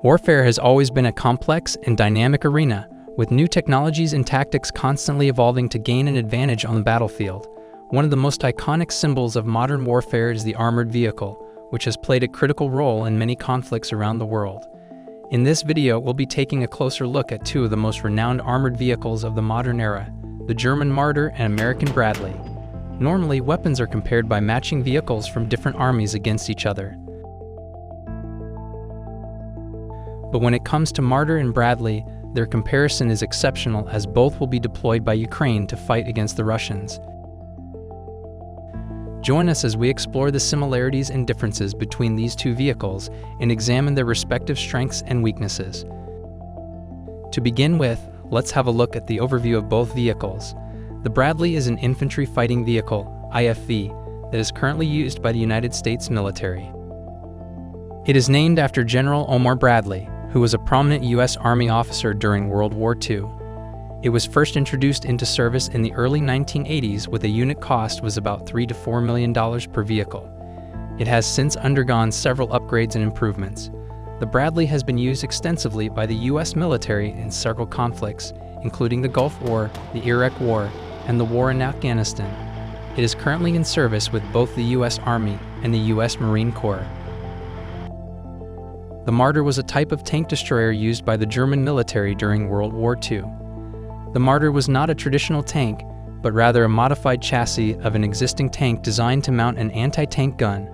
Warfare has always been a complex and dynamic arena, with new technologies and tactics constantly evolving to gain an advantage on the battlefield. One of the most iconic symbols of modern warfare is the armored vehicle, which has played a critical role in many conflicts around the world. In this video, we'll be taking a closer look at two of the most renowned armored vehicles of the modern era, the German Marder and American Bradley. Normally, weapons are compared by matching vehicles from different armies against each other. But when it comes to Marder and Bradley, their comparison is exceptional, as both will be deployed by Ukraine to fight against the Russians. Join us as we explore the similarities and differences between these two vehicles and examine their respective strengths and weaknesses. To begin with, let's have a look at the overview of both vehicles. The Bradley is an infantry fighting vehicle, IFV, that is currently used by the United States military. It is named after General Omar Bradley, who was a prominent U.S. Army officer during World War II. It was first introduced into service in the early 1980s with a unit cost was about $3 to $4 million per vehicle. It has since undergone several upgrades and improvements. The Bradley has been used extensively by the U.S. military in several conflicts, including the Gulf War, the Iraq War, and the war in Afghanistan. It is currently in service with both the U.S. Army and the U.S. Marine Corps. The Marder was a type of tank destroyer used by the German military during World War II. The Marder was not a traditional tank, but rather a modified chassis of an existing tank designed to mount an anti-tank gun.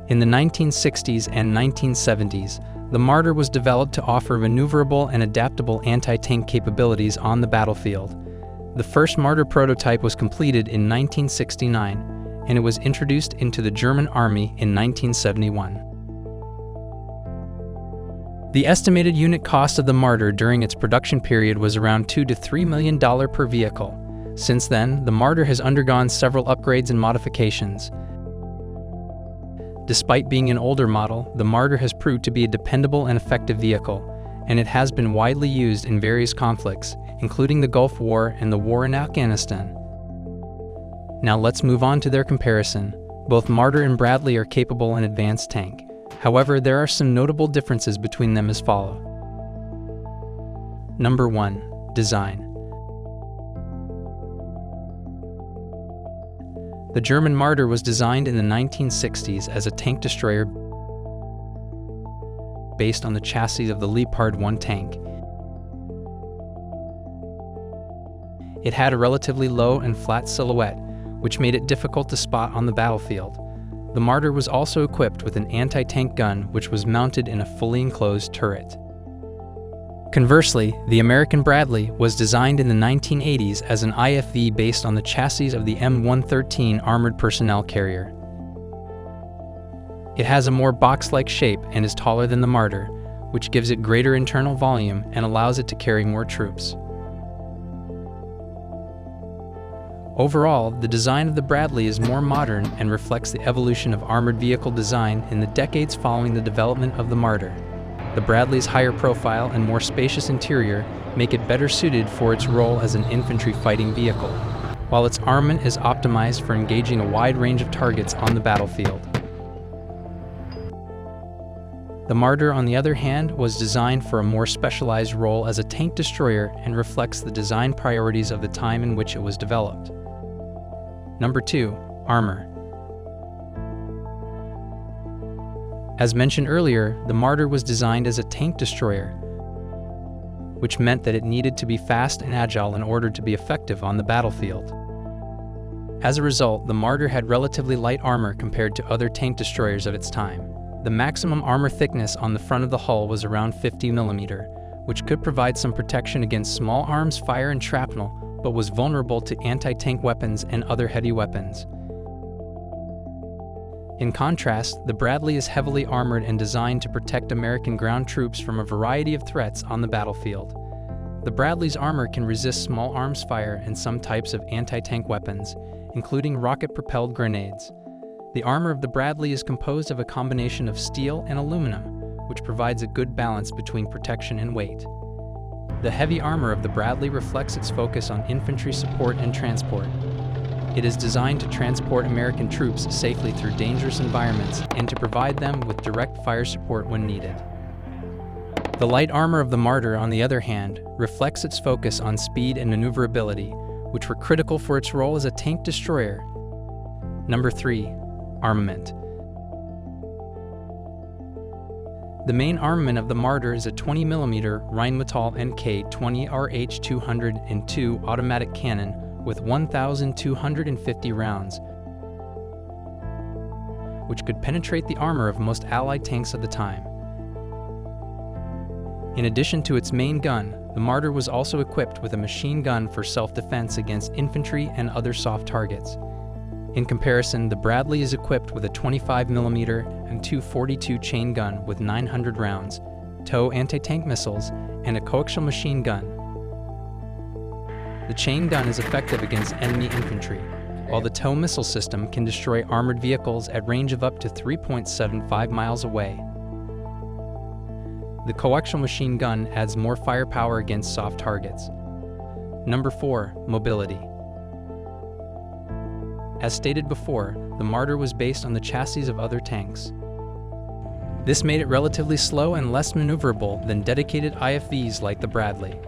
In the 1960s and 1970s, the Marder was developed to offer maneuverable and adaptable anti-tank capabilities on the battlefield. The first Marder prototype was completed in 1969, and it was introduced into the German Army in 1971. The estimated unit cost of the Marder during its production period was around $2 to $3 million per vehicle. Since then, the Marder has undergone several upgrades and modifications. Despite being an older model, the Marder has proved to be a dependable and effective vehicle, and it has been widely used in various conflicts, including the Gulf War and the war in Afghanistan. Now let's move on to their comparison. Both Marder and Bradley are capable and advanced tank. However, there are some notable differences between them as follows. Number 1. Design. The German Marder was designed in the 1960s as a tank destroyer based on the chassis of the Leopard 1 tank. It had a relatively low and flat silhouette, which made it difficult to spot on the battlefield. The Marder was also equipped with an anti-tank gun, which was mounted in a fully enclosed turret. Conversely, the American Bradley was designed in the 1980s as an IFV based on the chassis of the M113 armored personnel carrier. It has a more box-like shape and is taller than the Marder, which gives it greater internal volume and allows it to carry more troops. Overall, the design of the Bradley is more modern and reflects the evolution of armored vehicle design in the decades following the development of the Marder. The Bradley's higher profile and more spacious interior make it better suited for its role as an infantry fighting vehicle, while its armament is optimized for engaging a wide range of targets on the battlefield. The Marder, on the other hand, was designed for a more specialized role as a tank destroyer and reflects the design priorities of the time in which it was developed. Number 2. Armor. As mentioned earlier, the Marder was designed as a tank destroyer, which meant that it needed to be fast and agile in order to be effective on the battlefield. As a result, the Marder had relatively light armor compared to other tank destroyers of its time. The maximum armor thickness on the front of the hull was around 50 mm, which could provide some protection against small arms fire and shrapnel, but was vulnerable to anti-tank weapons and other heavy weapons. In contrast, the Bradley is heavily armored and designed to protect American ground troops from a variety of threats on the battlefield. The Bradley's armor can resist small arms fire and some types of anti-tank weapons, including rocket-propelled grenades. The armor of the Bradley is composed of a combination of steel and aluminum, which provides a good balance between protection and weight. The heavy armor of the Bradley reflects its focus on infantry support and transport. It is designed to transport American troops safely through dangerous environments and to provide them with direct fire support when needed. The light armor of the Marder, on the other hand, reflects its focus on speed and maneuverability, which were critical for its role as a tank destroyer. Number 3. Armament. The main armament of the Marder is a 20mm Rheinmetall Mk20 RH202 automatic cannon with 1,250 rounds, which could penetrate the armor of most Allied tanks of the time. In addition to its main gun, the Marder was also equipped with a machine gun for self-defense against infantry and other soft targets. In comparison, the Bradley is equipped with a 25mm and 242 chain gun with 900 rounds, TOW anti-tank missiles, and a coaxial machine gun. The chain gun is effective against enemy infantry, while the TOW missile system can destroy armored vehicles at range of up to 3.75 miles away. The coaxial machine gun adds more firepower against soft targets. Number 4. Mobility. As stated before, the Marder was based on the chassis of other tanks. This made it relatively slow and less maneuverable than dedicated IFVs like the Bradley.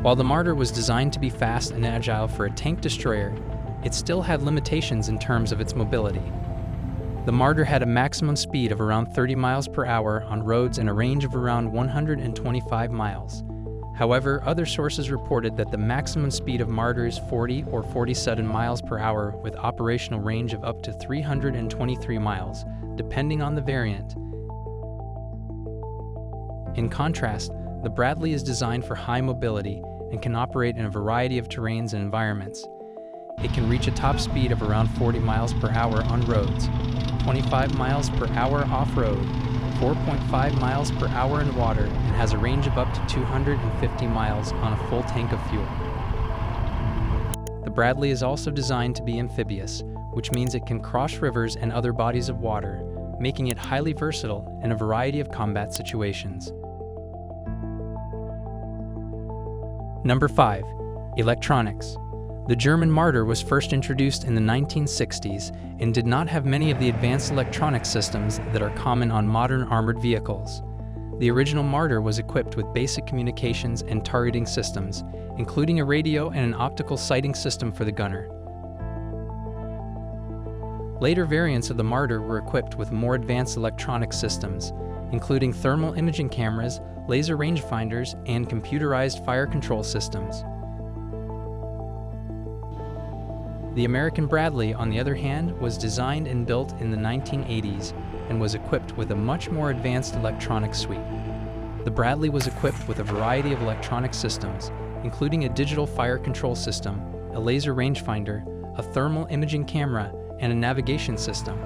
While the Marder was designed to be fast and agile for a tank destroyer, it still had limitations in terms of its mobility. The Marder had a maximum speed of around 30 miles per hour on roads and a range of around 125 miles. However, other sources reported that the maximum speed of Marder is 40 or 47 miles per hour with operational range of up to 323 miles, depending on the variant. In contrast, the Bradley is designed for high mobility and can operate in a variety of terrains and environments. It can reach a top speed of around 40 miles per hour on roads, 25 miles per hour off-road, 4.5 miles per hour in water, and has a range of up to 250 miles on a full tank of fuel. The Bradley is also designed to be amphibious, which means it can cross rivers and other bodies of water, making it highly versatile in a variety of combat situations. Number 5. Electronics. The German Marder was first introduced in the 1960s and did not have many of the advanced electronic systems that are common on modern armored vehicles. The original Marder was equipped with basic communications and targeting systems, including a radio and an optical sighting system for the gunner. Later variants of the Marder were equipped with more advanced electronic systems, including thermal imaging cameras, laser rangefinders, and computerized fire control systems. The American Bradley, on the other hand, was designed and built in the 1980s and was equipped with a much more advanced electronic suite. The Bradley was equipped with a variety of electronic systems, including a digital fire control system, a laser rangefinder, a thermal imaging camera, and a navigation system.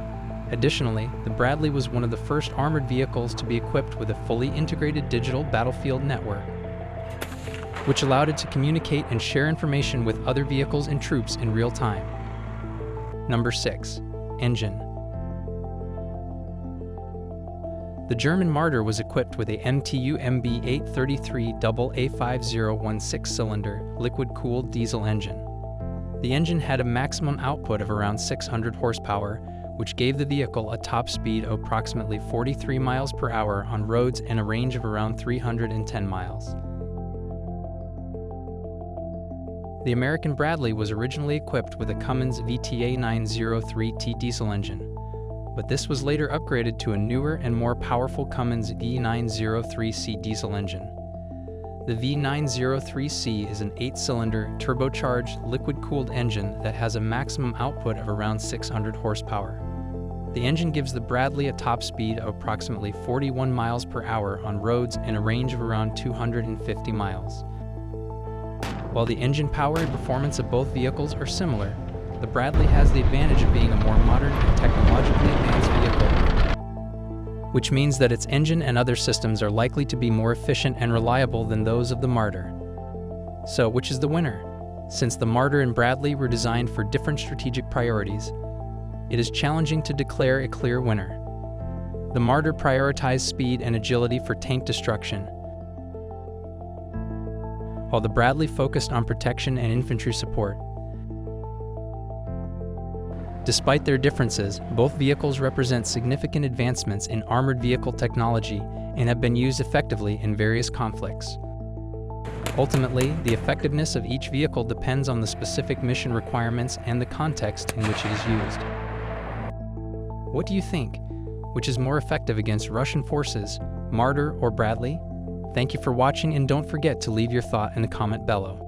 Additionally, the Bradley was one of the first armored vehicles to be equipped with a fully integrated digital battlefield network, which allowed it to communicate and share information with other vehicles and troops in real time. Number 6. Engine. The German Marder was equipped with a MTU MB 833 AA5016 cylinder liquid-cooled diesel engine. The engine had a maximum output of around 600 horsepower, which gave the vehicle a top speed of approximately 43 miles per hour on roads and a range of around 310 miles. The American Bradley was originally equipped with a Cummins VTA 903T diesel engine, but this was later upgraded to a newer and more powerful Cummins V903C diesel engine. The V903C is an 8-cylinder, turbocharged, liquid-cooled engine that has a maximum output of around 600 horsepower. The engine gives the Bradley a top speed of approximately 41 miles per hour on roads and a range of around 250 miles. While the engine power and performance of both vehicles are similar, the Bradley has the advantage of being a more modern and technologically advanced vehicle, which means that its engine and other systems are likely to be more efficient and reliable than those of the Marder. So, which is the winner? Since the Marder and Bradley were designed for different strategic priorities, it is challenging to declare a clear winner. The Marder prioritized speed and agility for tank destruction, while the Bradley focused on protection and infantry support. Despite their differences, both vehicles represent significant advancements in armored vehicle technology and have been used effectively in various conflicts. Ultimately, the effectiveness of each vehicle depends on the specific mission requirements and the context in which it is used. What do you think? Which is more effective against Russian forces, Marder or Bradley? Thank you for watching, and don't forget to leave your thought in the comment below.